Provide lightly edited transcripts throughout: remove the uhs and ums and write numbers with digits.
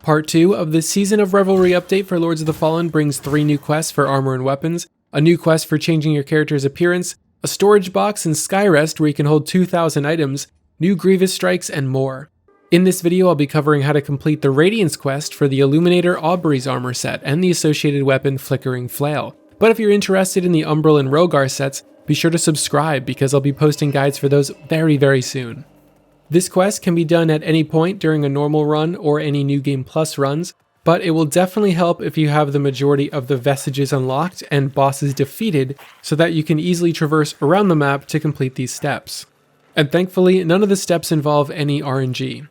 Part 2 of the Season of Revelry update for Lords of the Fallen brings 3 new quests for armor and weapons, a new quest for changing your character's appearance, a storage box in Skyrest where you can hold 2,000 items, new Grievous strikes, and more. In this video I'll be covering how to complete the Radiance quest for the Illuminator Aubrey's armor set and the associated weapon Flickering Flail. But if you're interested in the Umbral and Rogar sets, be sure to subscribe because I'll be posting guides for those very soon. This quest can be done at any point during a normal run or any New Game Plus runs, but it will definitely help if you have the majority of the vestiges unlocked and bosses defeated so that you can easily traverse around the map to complete these steps. And thankfully, none of the steps involve any RNG.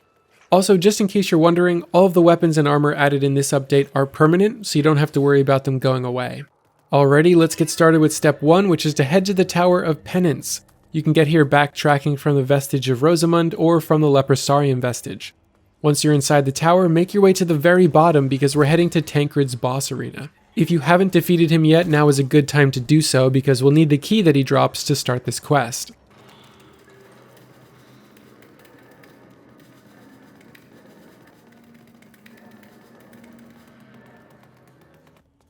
Also, just in case you're wondering, all of the weapons and armor added in this update are permanent, so you don't have to worry about them going away. Alrighty, let's get started with step 1, which is to head to the Tower of Penance. You can get here backtracking from the Vestige of Rosamund or from the Leprosarium Vestige. Once you're inside the tower, make your way to the very bottom because we're heading to Tancred's boss arena. If you haven't defeated him yet, now is a good time to do so because we'll need the key that he drops to start this quest.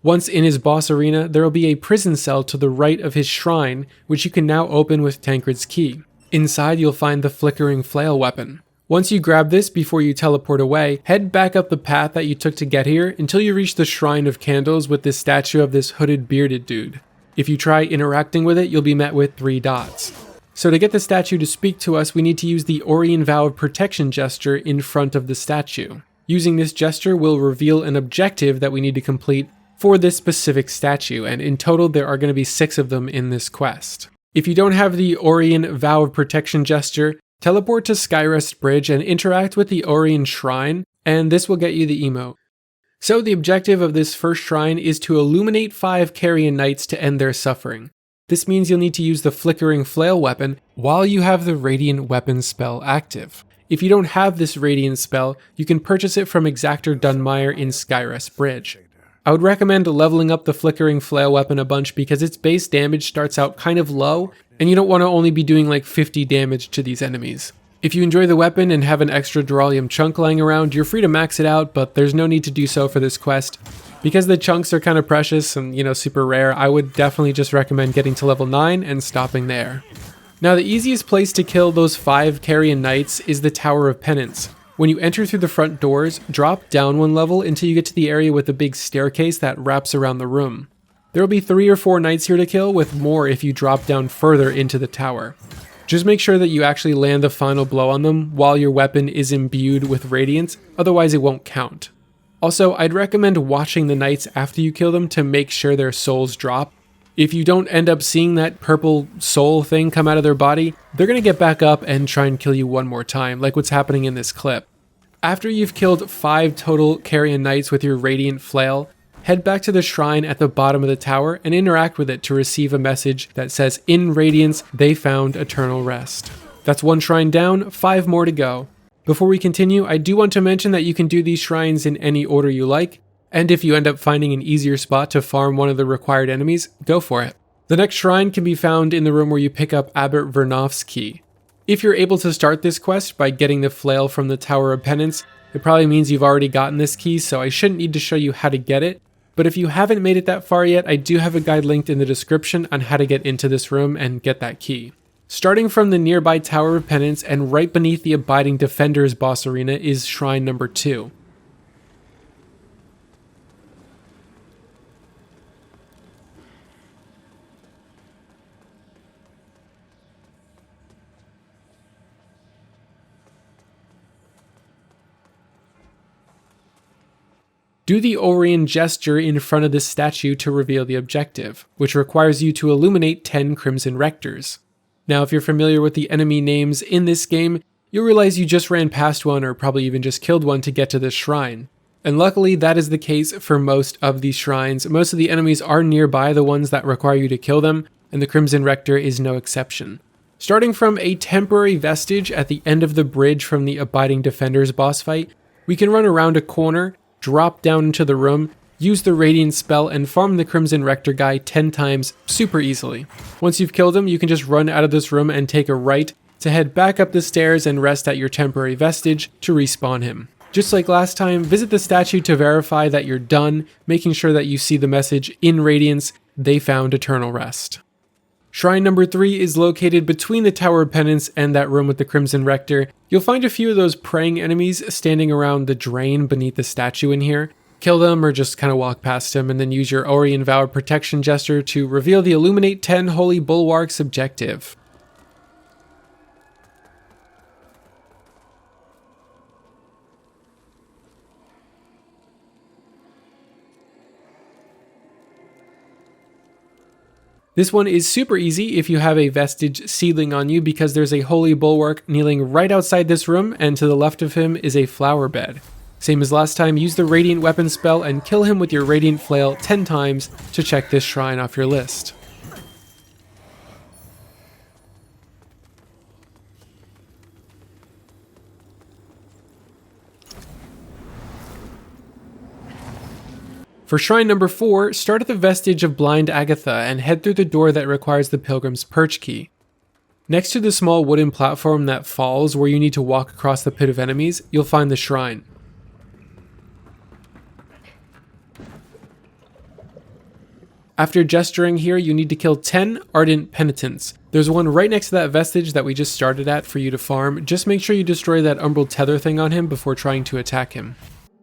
Once in his boss arena, there will be a prison cell to the right of his shrine, which you can now open with Tancred's key. Inside, you'll find the Flickering Flail weapon. Once you grab this before you teleport away, head back up the path that you took to get here until you reach the Shrine of Candles with this statue of this hooded bearded dude. If you try interacting with it, you'll be met with 3 dots. So to get the statue to speak to us, we need to use the Orion Vow of Protection gesture in front of the statue. Using this gesture will reveal an objective that we need to complete for this specific statue, and in total there are going to be 6 of them in this quest. If you don't have the Orion Vow of Protection gesture, teleport to Skyrest Bridge and interact with the Orion Shrine, and this will get you the emote. So the objective of this first shrine is to illuminate 5 Carrion Knights to end their suffering. This means you'll need to use the Flickering Flail weapon while you have the Radiant weapon spell active. If you don't have this Radiant spell, you can purchase it from Exactor Dunmire in Skyrest Bridge. I would recommend leveling up the Flickering Flail weapon a bunch because its base damage starts out kind of low, and you don't want to only be doing like 50 damage to these enemies. If you enjoy the weapon and have an extra Duralium chunk lying around, you're free to max it out, but there's no need to do so for this quest. Because the chunks are kind of precious and, super rare, I would definitely just recommend getting to level 9 and stopping there. Now the easiest place to kill those 5 Carrion Knights is the Tower of Penance. When you enter through the front doors, drop down 1 level until you get to the area with a big staircase that wraps around the room. There will be 3 or 4 knights here to kill, with more if you drop down further into the tower. Just make sure that you actually land the final blow on them while your weapon is imbued with Radiance, otherwise it won't count. Also, I'd recommend watching the knights after you kill them to make sure their souls drop. If you don't end up seeing that purple soul thing come out of their body, they're going to get back up and try and kill you one more time, like what's happening in this clip. After you've killed 5 total Carrion Knights with your Radiant Flail, head back to the shrine at the bottom of the tower and interact with it to receive a message that says, "In Radiance, they found eternal rest." That's 1 shrine down, 5 more to go. Before we continue, I do want to mention that you can do these shrines in any order you like, and if you end up finding an easier spot to farm one of the required enemies, go for it. The next shrine can be found in the room where you pick up Abbot Vernoff's key. If you're able to start this quest by getting the flail from the Tower of Penance, it probably means you've already gotten this key, so I shouldn't need to show you how to get it. But if you haven't made it that far yet, I do have a guide linked in the description on how to get into this room and get that key. Starting from the nearby Tower of Penance and right beneath the Abiding Defender's boss arena is shrine number 2. Do the Orion gesture in front of this statue to reveal the objective, which requires you to illuminate 10 Crimson Rectors. Now, if you're familiar with the enemy names in this game, you'll realize you just ran past one or probably even just killed one to get to this shrine. And luckily, that is the case for most of these shrines. Most of the enemies are nearby the ones that require you to kill them, and the Crimson Rector is no exception. Starting from a temporary vestige at the end of the bridge from the Abiding Defender's boss fight, we can run around a corner, drop down into the room, use the Radiant spell, and farm the Crimson Rector guy 10 times super easily. Once you've killed him, you can just run out of this room and take a right to head back up the stairs and rest at your temporary vestige to respawn him. Just like last time, visit the statue to verify that you're done, making sure that you see the message in Radiance, "They found eternal rest." Shrine number 3 is located between the Tower of Penance and that room with the Crimson Rector. You'll find a few of those praying enemies standing around the drain beneath the statue in here. Kill them or just kind of walk past them, and then use your Aurian Vow protection gesture to reveal the Illuminate 10 Holy Bulwarks objective. This one is super easy if you have a Vestige Seedling on you, because there's a Holy Bulwark kneeling right outside this room, and to the left of him is a flower bed. Same as last time, use the Radiant Weapon spell and kill him with your Radiant Flail 10 times to check this shrine off your list. For shrine number 4, start at the vestige of Blind Agatha and head through the door that requires the Pilgrim's Perch key. Next to the small wooden platform that falls where you need to walk across the pit of enemies, you'll find the shrine. After gesturing here, you need to kill 10 Ardent Penitents. There's one right next to that vestige that we just started at for you to farm. Just make sure you destroy that Umbral Tether thing on him before trying to attack him.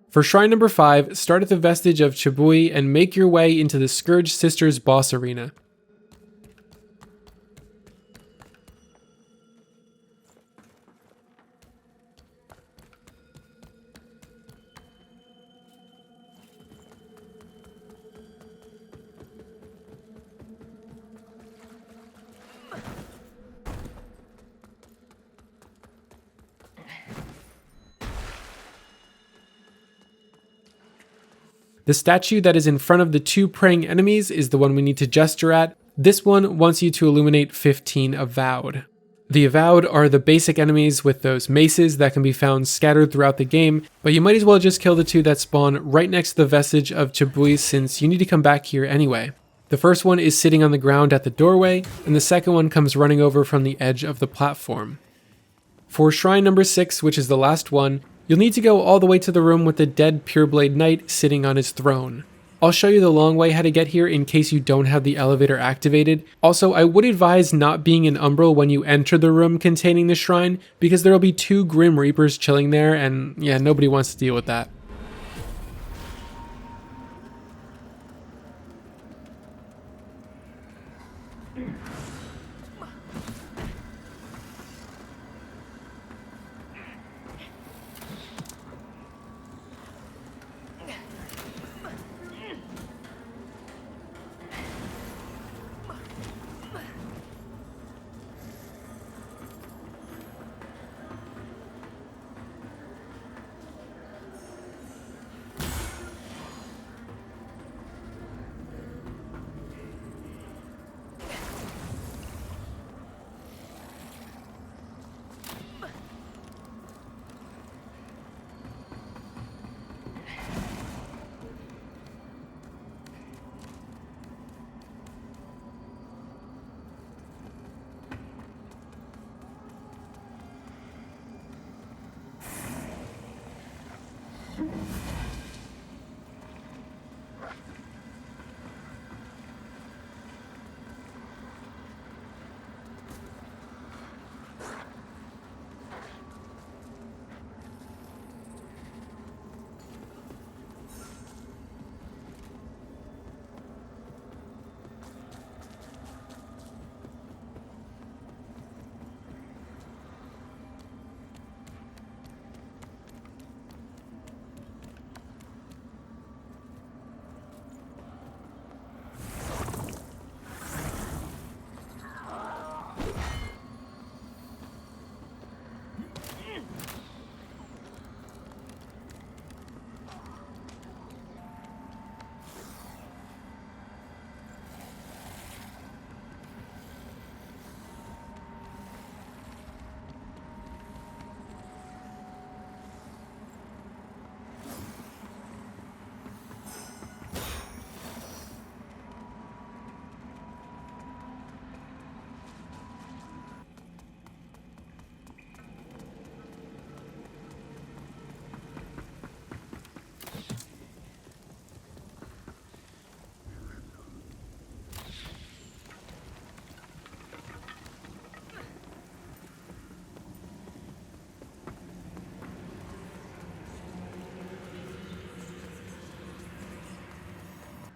For shrine number 5, start at the vestige of Chibui and make your way into the Scourge Sisters boss arena. The statue that is in front of the 2 praying enemies is the one we need to gesture at. This one wants you to illuminate 15 Avowed. The Avowed are the basic enemies with those maces that can be found scattered throughout the game, but you might as well just kill the 2 that spawn right next to the vestige of Chibui, since you need to come back here anyway. The first one is sitting on the ground at the doorway, and the second one comes running over from the edge of the platform. For shrine number 6, which is the last one, you'll need to go all the way to the room with the dead Pureblade Knight sitting on his throne. I'll show you the long way how to get here in case you don't have the elevator activated. Also, I would advise not being an Umbral when you enter the room containing the shrine, because there'll be 2 Grim Reapers chilling there, and yeah, nobody wants to deal with that.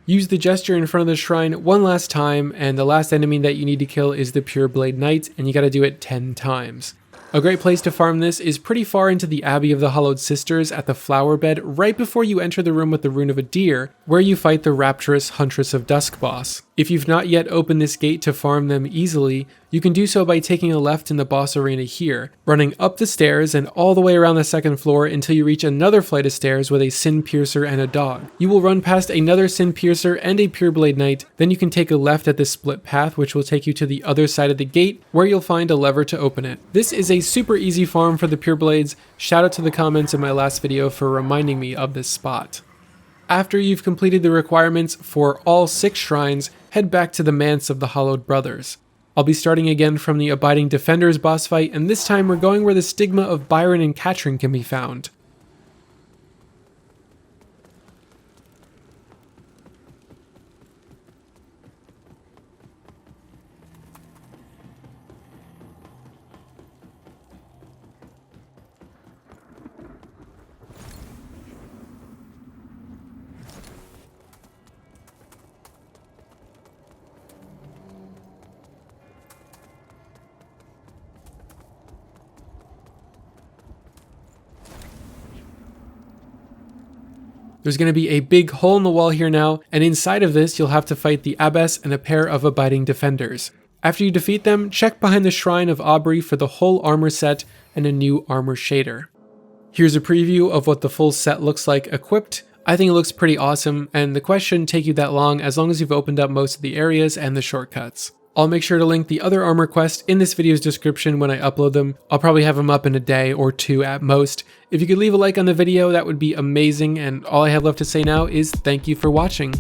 Use the gesture in front of the shrine one last time, and the last enemy that you need to kill is the Pure Blade Knight, and you gotta do it 10 times. A great place to farm this is pretty far into the Abbey of the Hollowed Sisters at the Flower Bed right before you enter the room with the Rune of a Deer, where you fight the Rapturous Huntress of Dusk boss. If you've not yet opened this gate to farm them easily, you can do so by taking a left in the boss arena here, running up the stairs and all the way around the second floor until you reach another flight of stairs with a Sin Piercer and a dog. You will run past another Sin Piercer and a Pure Blade Knight, then you can take a left at this split path which will take you to the other side of the gate where you'll find a lever to open it. This is a super easy farm for the Pure Blades. Shout out to the comments in my last video for reminding me of this spot. After you've completed the requirements for all 6 shrines, head back to the Manse of the Hollowed Brothers. I'll be starting again from the Abiding Defenders boss fight, and this time we're going where the stigma of Byron and Katrin can be found. There's going to be a big hole in the wall here now, and inside of this you'll have to fight the Abbess and a pair of Abiding Defenders. After you defeat them, check behind the Shrine of Aubrey for the whole armor set and a new armor shader. Here's a preview of what the full set looks like equipped. I think it looks pretty awesome, and the quest shouldn't take you that long as long as you've opened up most of the areas and the shortcuts. I'll make sure to link the other armor quests in this video's description when I upload them. I'll probably have them up in a day or 2 at most. If you could leave a like on the video, that would be amazing, and all I have left to say now is thank you for watching.